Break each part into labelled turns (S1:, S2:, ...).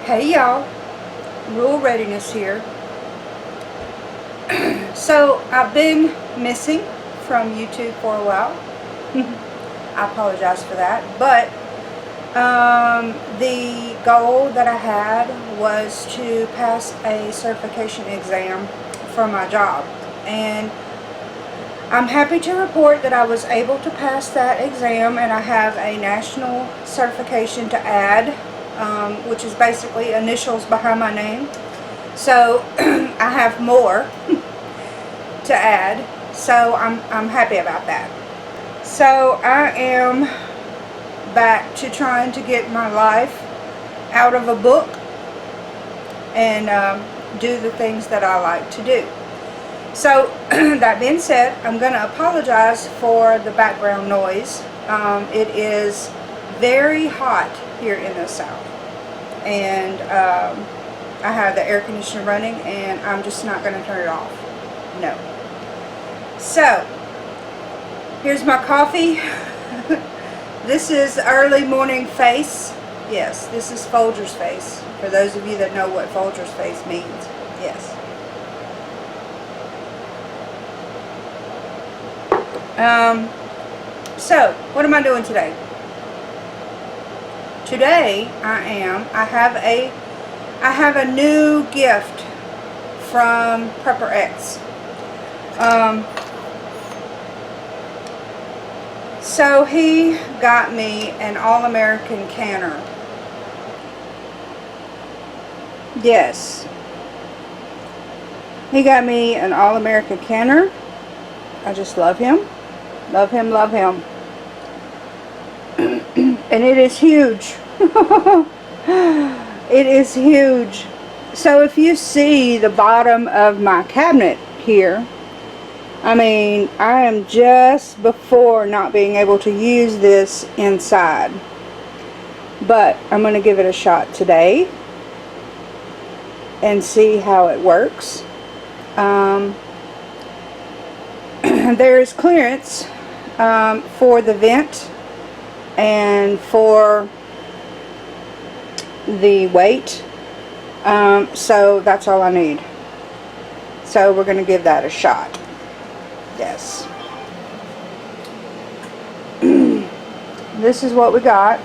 S1: Hey y'all, Readiness here. So I've been missing from YouTube for a while. I apologize for that, but the goal that I had was to pass a certification exam for my job, and I'm happy to report that I was able to pass that exam, and I have a national certification to add, which is basically initials behind my name. So I have more to add, so I'm happy about that. So I am back to trying to get my life out of a book and do the things that I like to do. So that being said, I'm going to apologize for the background noise. It is very hot here in the South, and I have the air conditioner running, and I'm just not going to turn it off. No. So here's my coffee. This is early morning face. Yes, this is Folger's face. For those of you that know what Folger's face means. Yes. So what am I doing today? Today I have a new gift from Prepper X. So he got me an All-American canner. Yes. He got me an All-American canner. I just love him. Love him, love him. And it is huge. It is huge. So if you see the bottom of my cabinet here, I mean, I am just before not being able to use this inside. But I'm going to give it a shot today and see how it works. There's clearance for the vent and for the weight, so that's all I need. So we're going to give that a shot. Yes. This is what we got.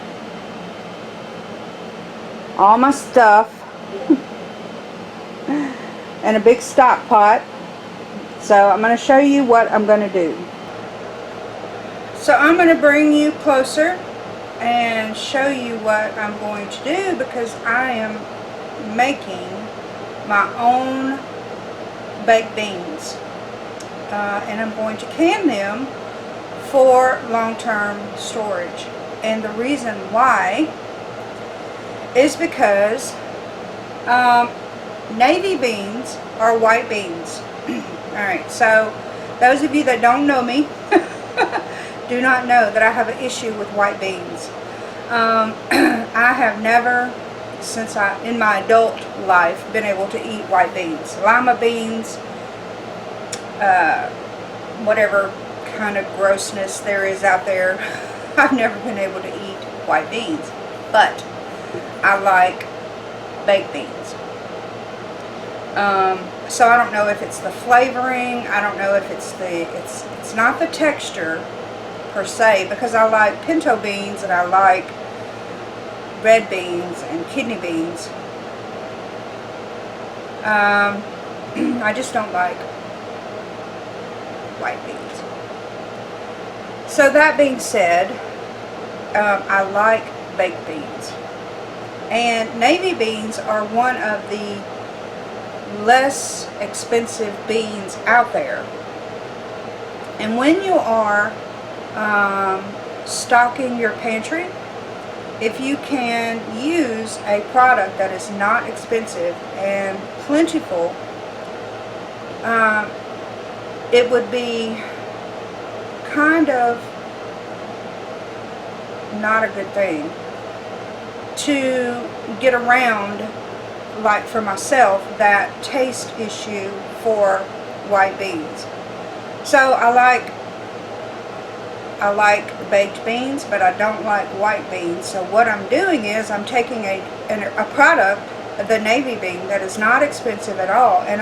S1: All my stuff and a big stock pot. So I'm going to show you what I'm going to do. So I'm going to bring you closer and show you what I'm going to do, because I am making my own baked beans. And I'm going to can them for long-term storage. And the reason why is because navy beans are white beans. Alright, so those of you that don't know me do not know that I have an issue with white beans. I have never, since in my adult life, been able to eat white beans. Lima beans, whatever kind of grossness there is out there, I've never been able to eat white beans. But I like baked beans. So I don't know if it's the flavoring, I don't know if it's it's not the texture per se, because I like pinto beans and I like red beans and kidney beans. I just don't like white beans. So that being said, I like baked beans. And navy beans are one of the less expensive beans out there. And when you are stocking your pantry, if you can use a product that is not expensive and plentiful, it would be kind of not a good thing to get around, like for myself, that taste issue for white beans. So I like I like baked beans, but I don't like white beans. So what I'm doing is I'm taking a product, the navy bean, that is not expensive at all, and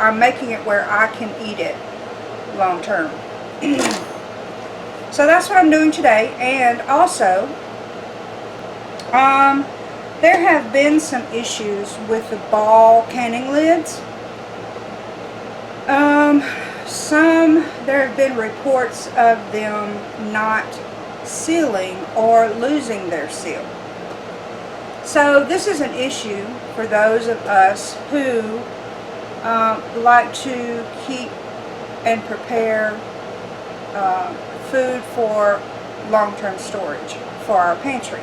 S1: I'm making it where I can eat it long term. So that's what I'm doing today. And also, there have been some issues with the ball canning lids. There have been reports of them not sealing or losing their seal. So this is an issue for those of us who like to keep and prepare food for long-term storage for our pantry.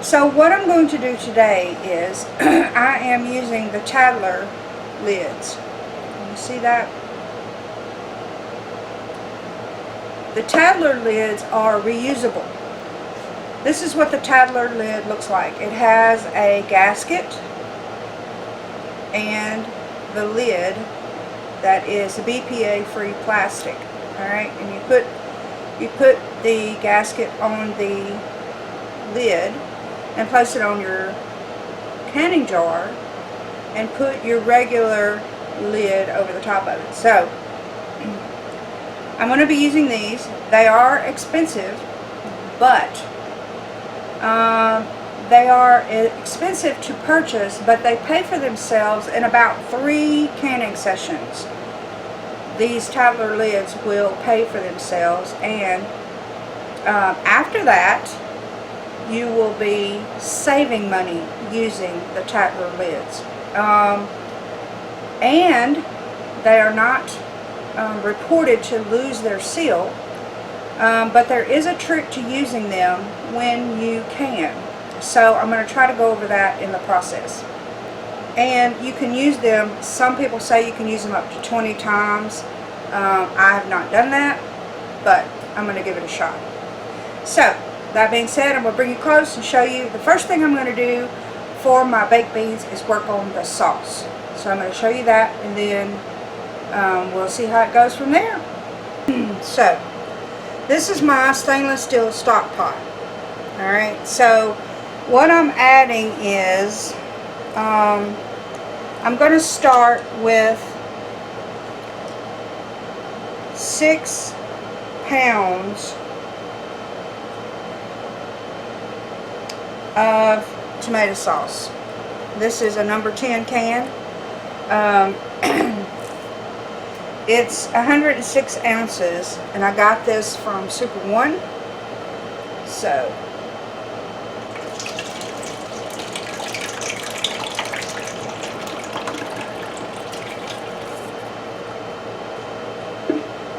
S1: So what I'm going to do today is I am using the Tattler Lids. You see that? The Tattler lids are reusable. This is what the Tattler lid looks like. It has a gasket and the lid that is BPA-free plastic. Alright, and you put the gasket on the lid and place it on your canning jar and put your regular lid over the top of it. So I'm going to be using these. They are expensive, but they are expensive to purchase, but they pay for themselves in about 3 canning sessions. These Tattler lids will pay for themselves, and after that you will be saving money using the Tattler lids. And they are not reported to lose their seal, but there is a trick to using them when you can. So I'm going to try to go over that in the process. And you can use them, some people say you can use them up to 20 times. I have not done that, but I'm going to give it a shot. So that being said, I'm going to bring you close and show you. The first thing I'm going to do for my baked beans is work on the sauce. So I'm going to show you that, and then we'll see how it goes from there. So this is my stainless steel stock pot. Alright, so what I'm adding is I'm going to start with 6 pounds of tomato sauce. This is a number 10 can. It's 106 ounces, and I got this from Super One. So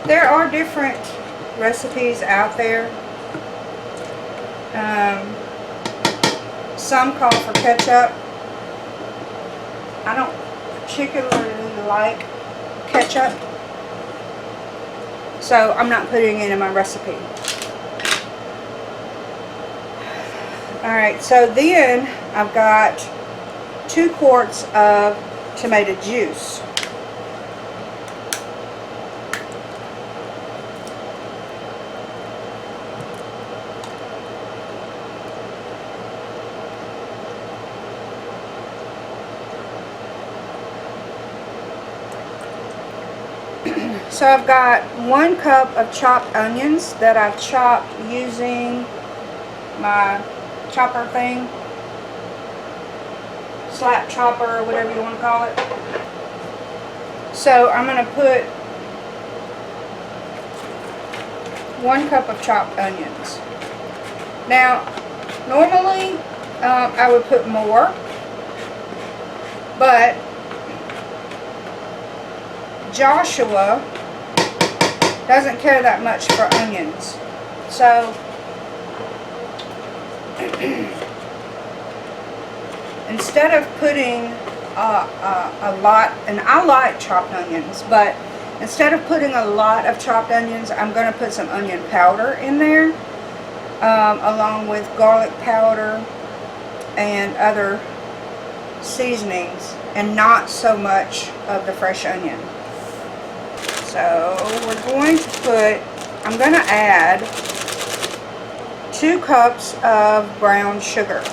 S1: there are different recipes out there. Some call for ketchup. I don't particularly like ketchup, so I'm not putting it in my recipe. Alright, so then I've got 2 quarts of tomato juice. So I've got 1 cup of chopped onions that I've chopped using my chopper thing, slap chopper, or whatever you want to call it. So I'm going to put 1 cup of chopped onions. Now, normally I would put more, but Joshua doesn't care that much for onions. So instead of putting a lot, and I like chopped onions, but instead of putting a lot of chopped onions, I'm going to put some onion powder in there, along with garlic powder and other seasonings, and not so much of the fresh onion. So we're going to put I'm going to add 2 cups of brown sugar.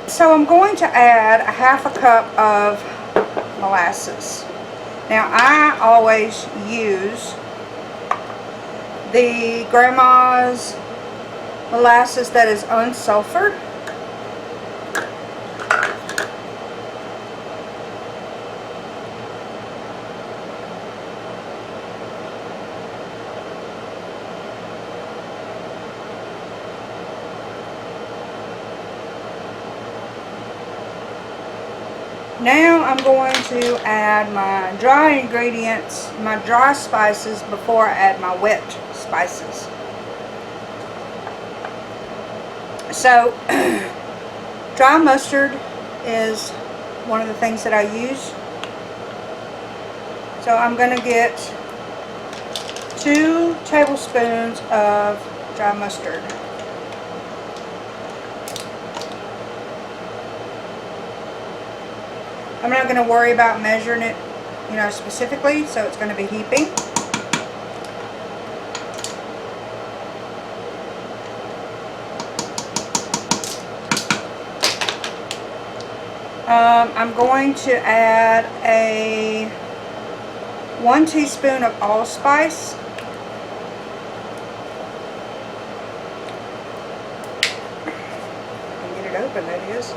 S1: So I'm going to add a 1/2 cup of molasses. Now I always use the grandma's molasses that is unsulfured. Now I'm going to add my dry ingredients, my dry spices, before I add my wet spices. So dry mustard is one of the things that I use. So I'm going to get 2 tablespoons of dry mustard. I'm not going to worry about measuring it, specifically, so it's going to be heaping. I'm going to add a 1 teaspoon of allspice. Get it open, that is.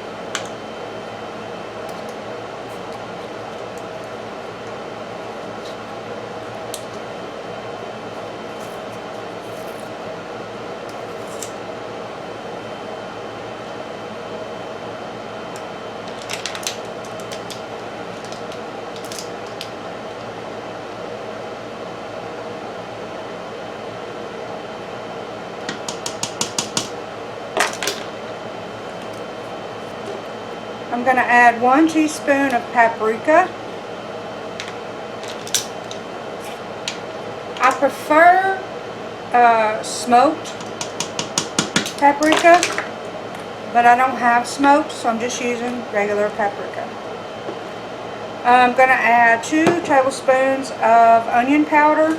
S1: I'm going to add 1 teaspoon of paprika. I prefer smoked paprika, but I don't have smoked, so I'm just using regular paprika. I'm going to add 2 tablespoons of onion powder.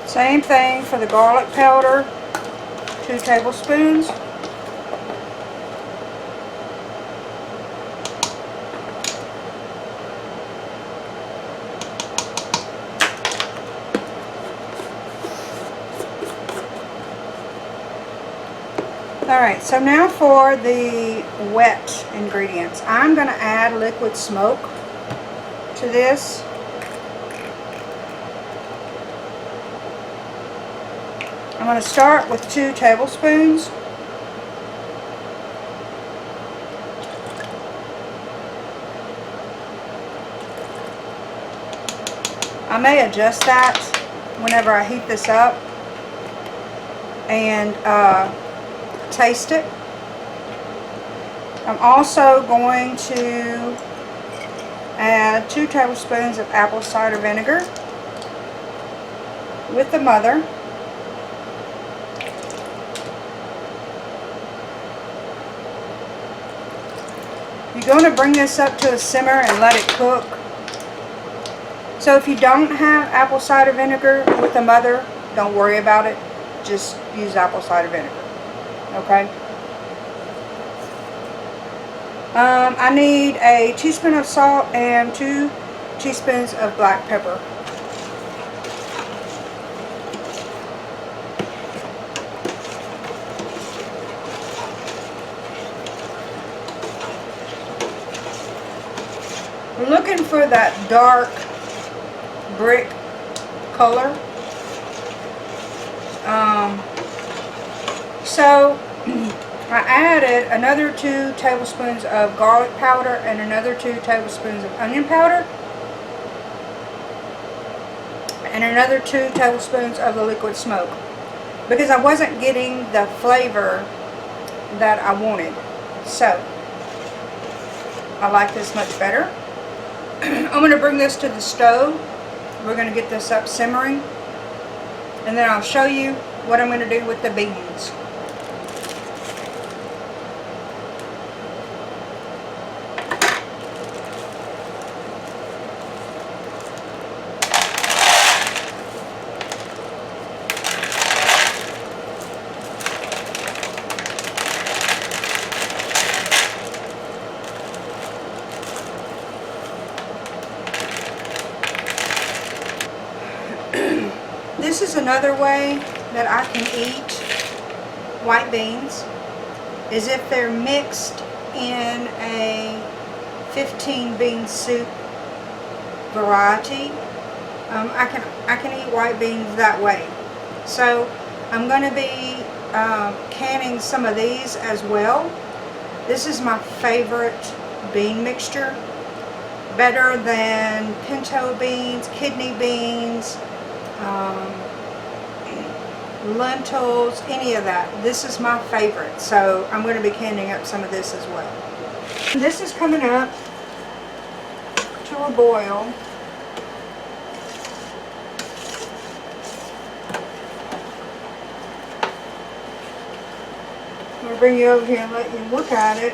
S1: Same thing for the garlic powder, 2 tablespoons. Alright, so now for the wet ingredients. I'm going to add liquid smoke to this. I'm going to start with 2 tablespoons. I may adjust that whenever I heat this up and taste it. I'm also going to add 2 tablespoons of apple cider vinegar with the mother. You're going to bring this up to a simmer and let it cook. So if you don't have apple cider vinegar with the mother, don't worry about it. Just use apple cider vinegar. Okay? I need a teaspoon of salt and 2 teaspoons of black pepper. We're looking for that dark brick color. So I added another 2 tablespoons of garlic powder and another 2 tablespoons of onion powder and another 2 tablespoons of the liquid smoke, because I wasn't getting the flavor that I wanted. So I like this much better. I'm going to bring this to the stove. We're going to get this up simmering, and then I'll show you what I'm going to do with the beans. This is another way that I can eat white beans, is if they're mixed in a 15 bean soup variety. I can eat white beans that way. So I'm going to be canning some of these as well. This is my favorite bean mixture, better than pinto beans, kidney beans, lentils, any of that. This is my favorite, so I'm going to be canning up some of this as well. This is coming up to a boil. I'm going to bring you over here and let you look at it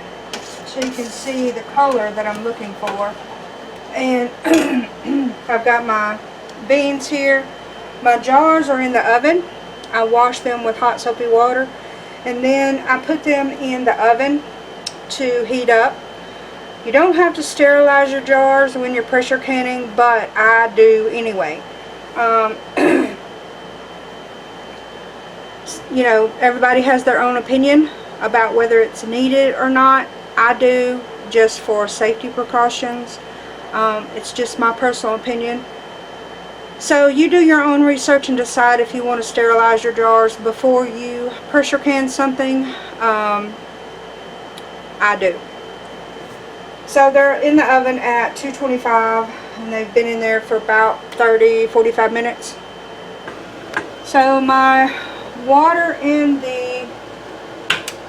S1: so you can see the color that I'm looking for. And I've got my beans here. My jars are in the oven. I wash them with hot soapy water, and then I put them in the oven to heat up. You don't have to sterilize your jars when you're pressure canning, but I do anyway. You know, everybody has their own opinion about whether it's needed or not. I do, just for safety precautions. It's just my personal opinion. So you do your own research and decide if you want to sterilize your jars before you pressure can something. I do. So they're in the oven at 225, and they've been in there for about 30-45 minutes. So my water in the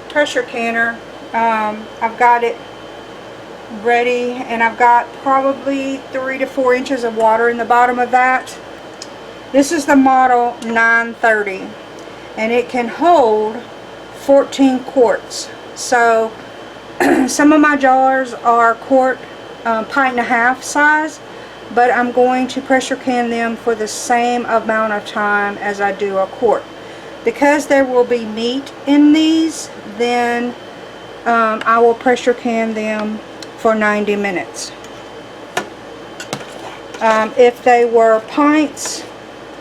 S1: pressure canner, I've got it ready, and I've got probably 3 to 4 inches of water in the bottom of that. This is the model 930, and it can hold 14 quarts. So some of my jars are quart, pint and a half size, but I'm going to pressure can them for the same amount of time as I do a quart. Because there will be meat in these, then I will pressure can them for 90 minutes. If they were pints,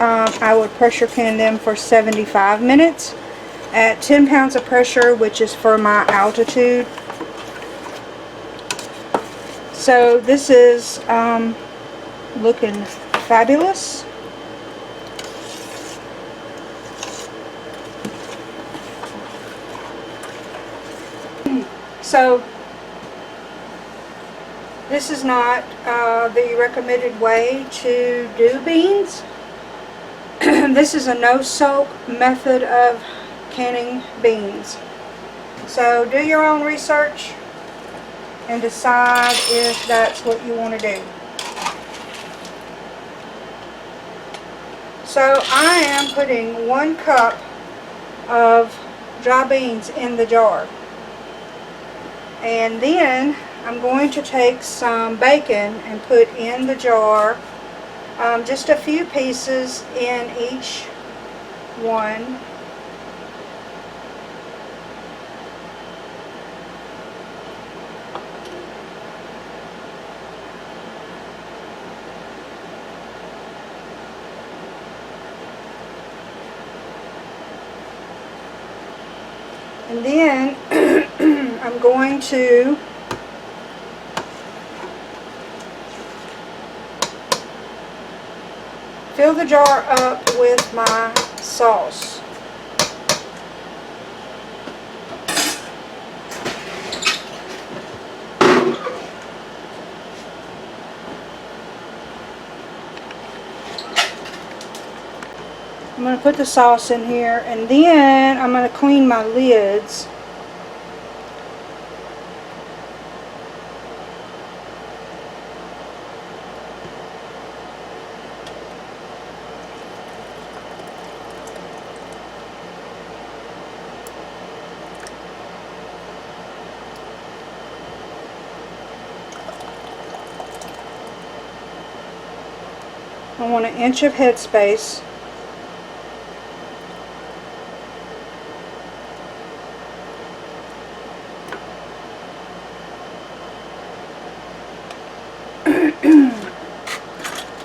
S1: I would pressure can them for 75 minutes at 10 pounds of pressure, which is for my altitude. So this is looking fabulous. So this is not the recommended way to do beans. This is a no-soak method of canning beans. So do your own research and decide if that's what you want to do. So I am putting 1 cup of dry beans in the jar. And then I'm going to take some bacon and put in the jar, just a few pieces in each one. And then I'm going to fill the jar up with my sauce. I'm going to put the sauce in here, and then I'm going to clean my lids. I want 1 inch of headspace.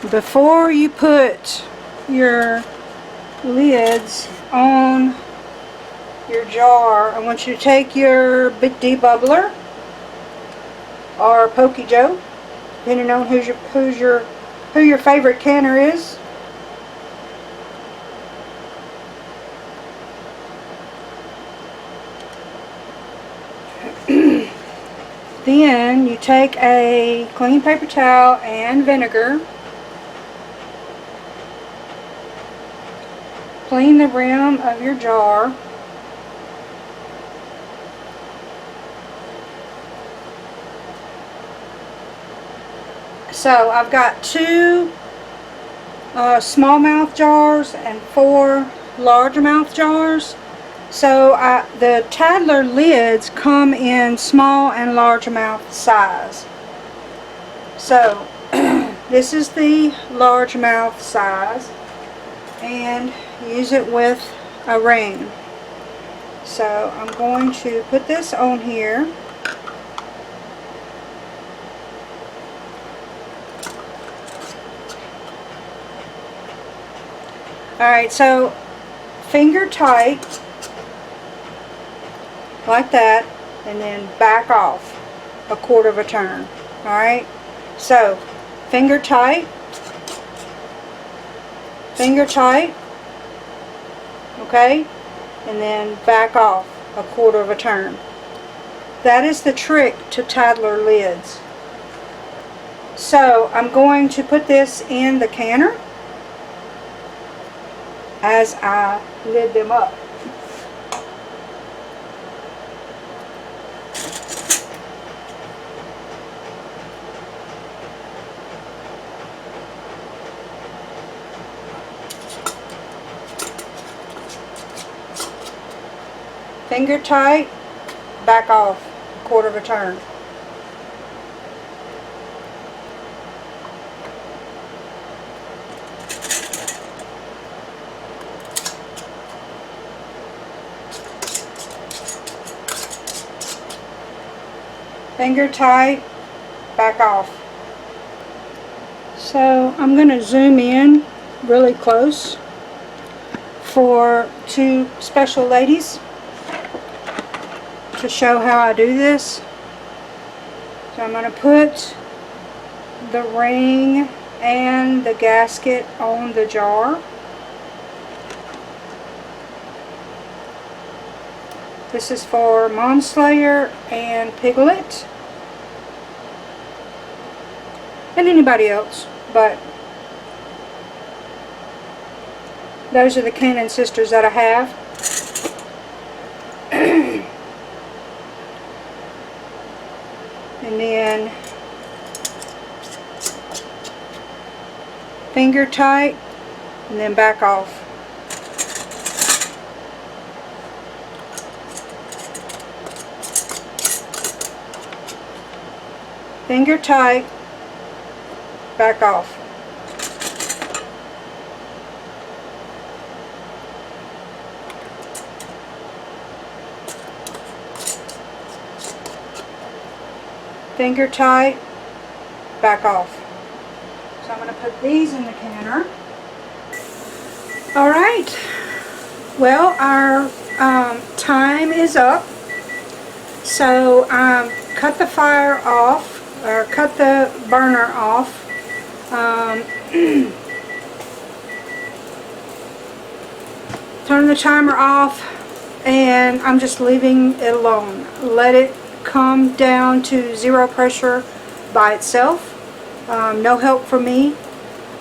S1: Before you put your lids on your jar, I want you to take your debubbler or Pokey Joe, depending on who your favorite canner is. Then you take a clean paper towel and vinegar. Clean the rim of your jar. So I've got 2 smallmouth jars and 4 largemouth jars. So the Tattler lids come in small and largemouth size. So this is the largemouth size, and use it with a ring. So I'm going to put this on here. Alright, so finger tight like that, and then back off 1/4 of a turn. Alright, so finger tight, okay, and then back off 1/4 of a turn. That is the trick to Tattler lids. So I'm going to put this in the canner as I lid them up. Finger tight, back off 1/4 of a turn. Finger tight, back off. So I'm going to zoom in really close for 2 special ladies to show how I do this. So I'm going to put the ring and the gasket on the jar. This is for Momslayer and Piglet, and anybody else, but those are the Cannon sisters that I have. And then finger tight, and then back off. Finger tight, back off. Finger tight, back off. So I'm going to put these in the canner. Alright, well, our time is up. So cut the fire off, or cut the burner off. Turn the timer off, and I'm just leaving it alone. Let it come down to 0 pressure by itself. No help from me.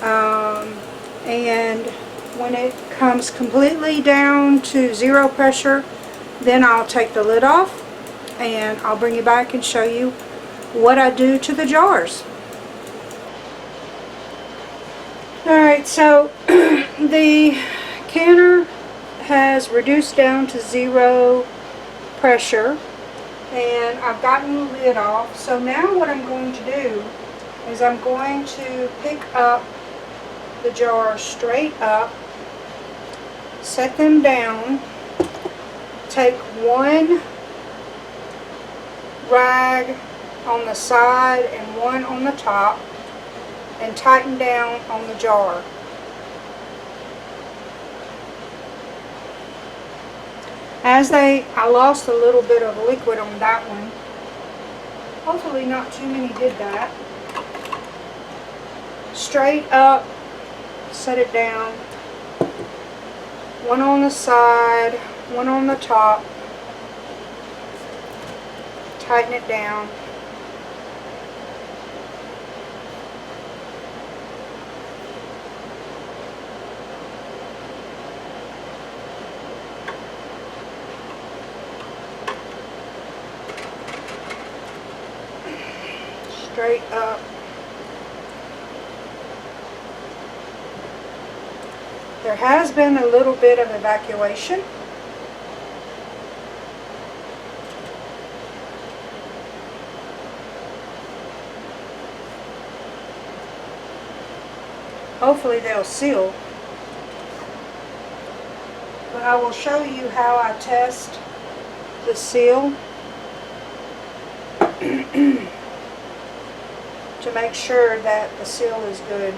S1: And when it comes completely down to 0 pressure, then I'll take the lid off, and I'll bring you back and show you what I do to the jars. Alright, so the canner has reduced down to 0 pressure, and I've gotten the lid off. So now what I'm going to do is I'm going to pick up the jars straight up, set them down, take one rag on the side and one on the top, and tighten down on the jar. I lost a little bit of liquid on that one. Hopefully not too many did that. Straight up, set it down. One on the side, one on the top. Tighten it down. Straight up. There has been a little bit of evacuation. Hopefully they'll seal. But I will show you how I test the seal to make sure that the seal is good.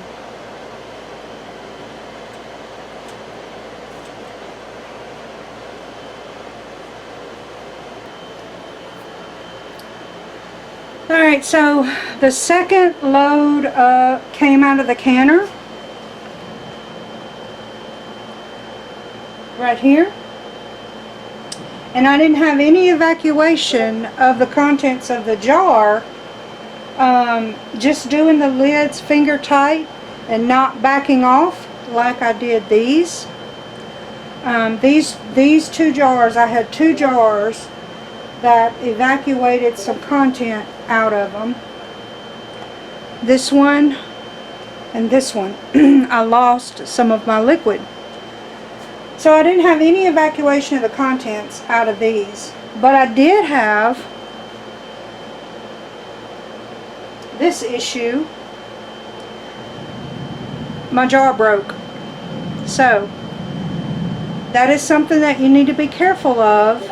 S1: Alright, so the second load came out of the canner right here, and I didn't have any evacuation of the contents of the jar. Just doing the lids finger tight and not backing off like I did these. These 2 jars, I had 2 jars that evacuated some content out of them. This one and this one. I lost some of my liquid. So I didn't have any evacuation of the contents out of these. But I did have this issue. My jar broke. So that is something that you need to be careful of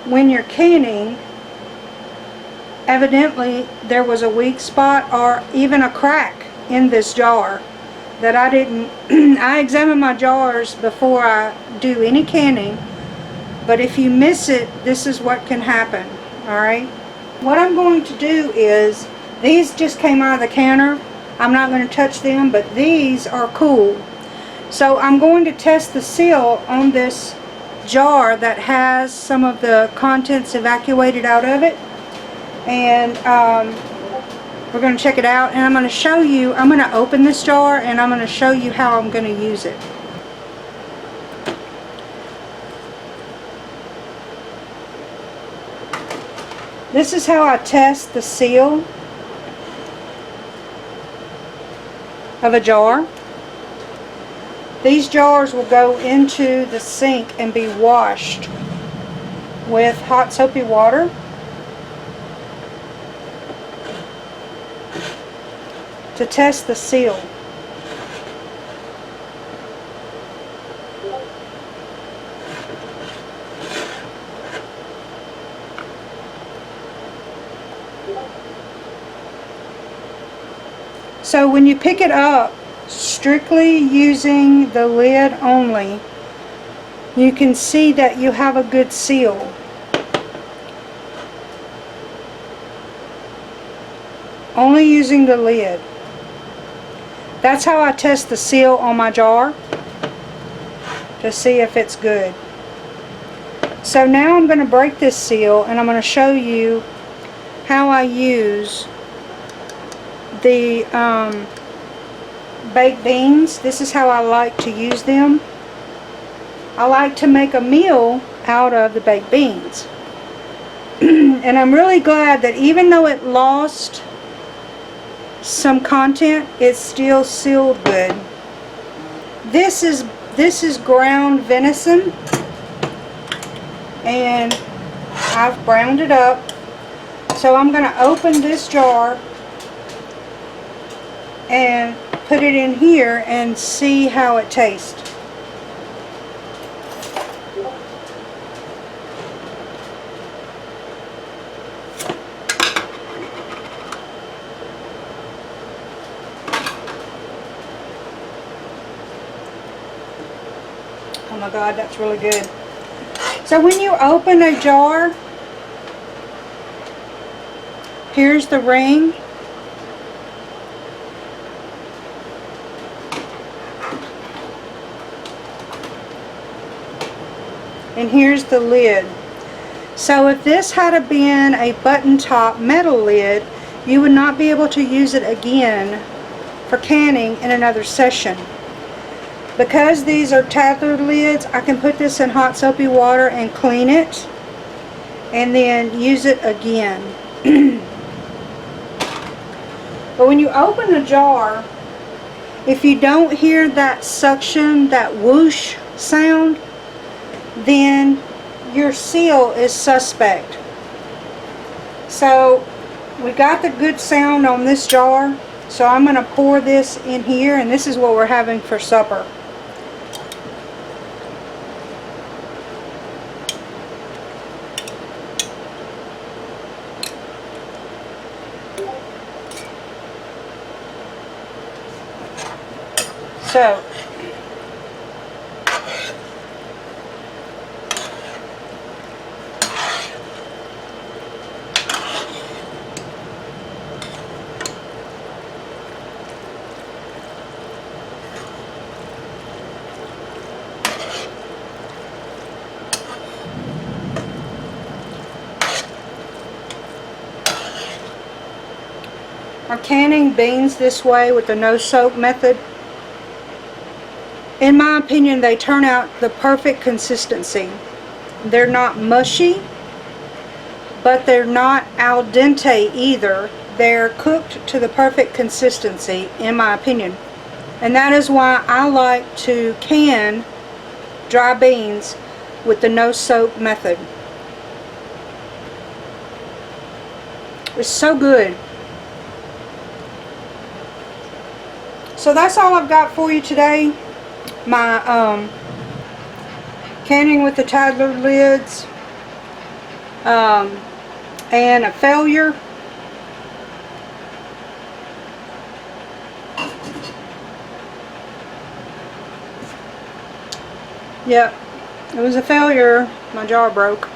S1: when you're canning. Evidently there was a weak spot or even a crack in this jar that I didn't I examine my jars before I do any canning, but if you miss it, this is what can happen. Alright, what I'm going to do is, these just came out of the canner, I'm not going to touch them, but these are cool. So I'm going to test the seal on this jar that has some of the contents evacuated out of it, and we're going to check it out, and I'm going to show you. I'm going to open this jar and I'm going to show you how I'm going to use it. This is how I test the seal of a jar. These jars will go into the sink and be washed with hot soapy water. To test the seal. So when you pick it up, strictly using the lid only, you can see that you have a good seal. Only using the lid. That's how I test the seal on my jar, to see if it's good. So now I'm going to break this seal, and I'm going to show you how I use the baked beans. This is how I like to use them. I like to make a meal out of the baked beans. And I'm really glad that even though it lost some content, it's still sealed good. This is ground venison, and I've browned it up. So I'm going to open this jar and put it in here and see how it tastes. Oh my God, that's really good. So when you open a jar, here's the ring. And here's the lid. So if this had been a button top metal lid, you would not be able to use it again for canning in another session. Because these are Tattler lids, I can put this in hot soapy water and clean it, and then use it again. But when you open a jar, if you don't hear that suction, that whoosh sound, then your seal is suspect. So we got the good sound on this jar, so I'm going to pour this in here, and this is what we're having for supper. So are canning beans this way with the no soak method, in my opinion, they turn out the perfect consistency. They're not mushy, but they're not al dente either. They're cooked to the perfect consistency, in my opinion. And that is why I like to can dry beans with the no soak method. It's so good. So that's all I've got for you today. My canning with the Tattler lids, and a failure. Yep, it was a failure. My jar broke.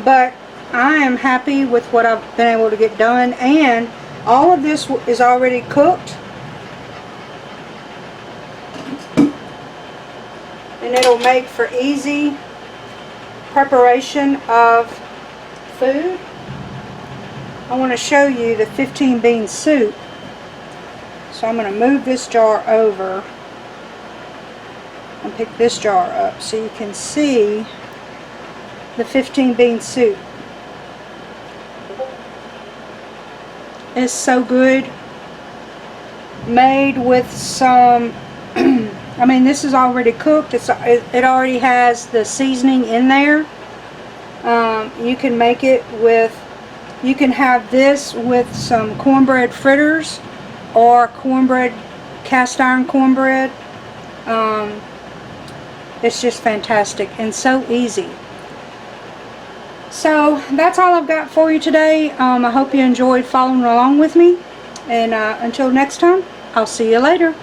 S1: But I am happy with what I've been able to get done, and all of this is already cooked. And it'll make for easy preparation of food. I want to show you the 15 bean soup. So I'm going to move this jar over and pick this jar up so you can see the 15 bean soup. It's so good. Made with some I mean, this is already cooked. It already has the seasoning in there. You can make it with, you can have this with some cornbread fritters or cornbread, cast iron cornbread. It's just fantastic and so easy. So that's all I've got for you today. I hope you enjoyed following along with me. And until next time, I'll see you later.